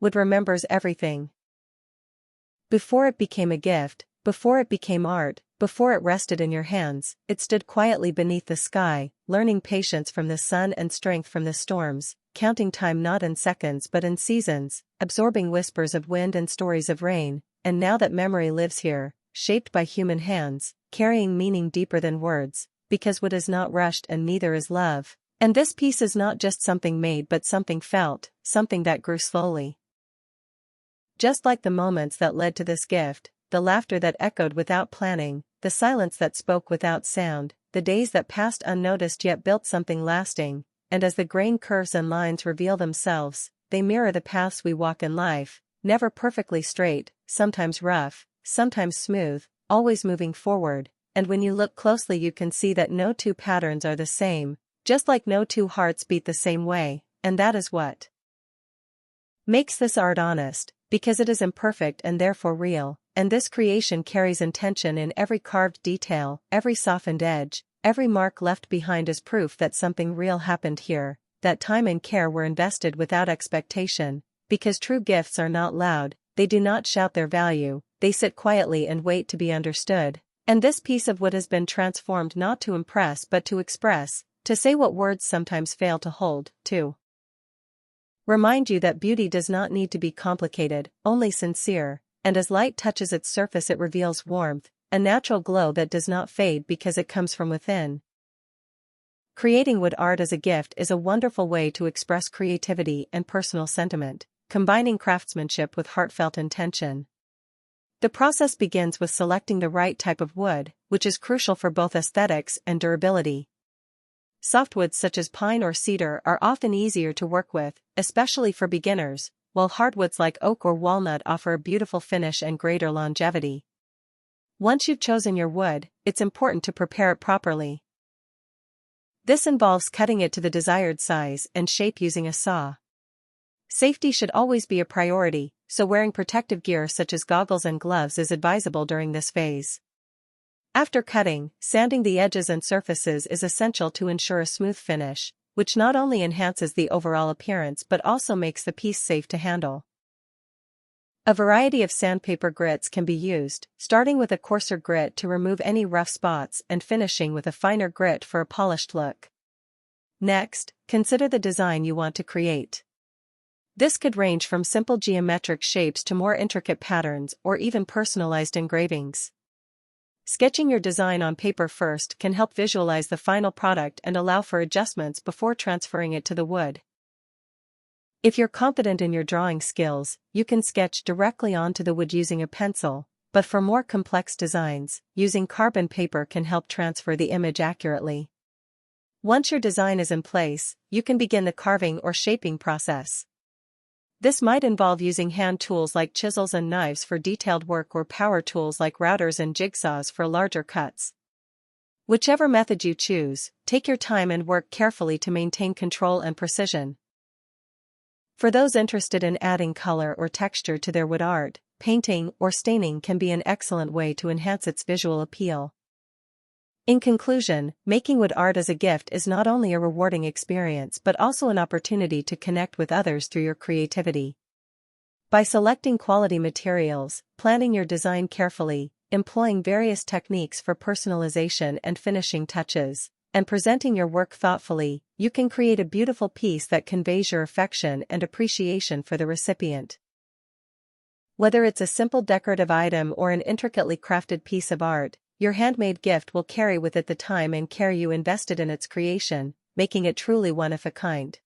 wood remembers everything. Before it became a gift, before it became art, before it rested in your hands, it stood quietly beneath the sky, learning patience from the sun and strength from the storms, counting time not in seconds but in seasons, absorbing whispers of wind and stories of rain, and now that memory lives here, shaped by human hands, carrying meaning deeper than words, because wood is not rushed and neither is love, and this piece is not just something made but something felt, something that grew slowly. Just like the moments that led to this gift, the laughter that echoed without planning, the silence that spoke without sound, the days that passed unnoticed yet built something lasting, and as the grain curves and lines reveal themselves, they mirror the paths we walk in life, never perfectly straight, sometimes rough, sometimes smooth, always moving forward, and when you look closely you can see that no two patterns are the same, just like no two hearts beat the same way, and that is what makes this art honest, because it is imperfect and therefore real, and this creation carries intention in every carved detail, every softened edge, every mark left behind is proof that something real happened here, that time and care were invested without expectation, because true gifts are not loud, they do not shout their value, they sit quietly and wait to be understood, and this piece of wood has been transformed not to impress but to express, to say what words sometimes fail to hold, to remind you that beauty does not need to be complicated, only sincere, and as light touches its surface it reveals warmth, a natural glow that does not fade because it comes from within. Creating wood art as a gift is a wonderful way to express creativity and personal sentiment, combining craftsmanship with heartfelt intention. The process begins with selecting the right type of wood, which is crucial for both aesthetics and durability. Softwoods such as pine or cedar are often easier to work with, especially for beginners, while hardwoods like oak or walnut offer a beautiful finish and greater longevity. Once you've chosen your wood, it's important to prepare it properly. This involves cutting it to the desired size and shape using a saw. Safety should always be a priority, so wearing protective gear such as goggles and gloves is advisable during this phase. After cutting, sanding the edges and surfaces is essential to ensure a smooth finish, which not only enhances the overall appearance but also makes the piece safe to handle. A variety of sandpaper grits can be used, starting with a coarser grit to remove any rough spots and finishing with a finer grit for a polished look. Next, consider the design you want to create. This could range from simple geometric shapes to more intricate patterns or even personalized engravings. Sketching your design on paper first can help visualize the final product and allow for adjustments before transferring it to the wood. If you're confident in your drawing skills, you can sketch directly onto the wood using a pencil, but for more complex designs, using carbon paper can help transfer the image accurately. Once your design is in place, you can begin the carving or shaping process. This might involve using hand tools like chisels and knives for detailed work or power tools like routers and jigsaws for larger cuts. Whichever method you choose, take your time and work carefully to maintain control and precision. For those interested in adding color or texture to their wood art, painting or staining can be an excellent way to enhance its visual appeal. In conclusion, making wood art as a gift is not only a rewarding experience but also an opportunity to connect with others through your creativity. By selecting quality materials, planning your design carefully, employing various techniques for personalization and finishing touches, and presenting your work thoughtfully, you can create a beautiful piece that conveys your affection and appreciation for the recipient. Whether it's a simple decorative item or an intricately crafted piece of art, your handmade gift will carry with it the time and care you invested in its creation, making it truly one of a kind.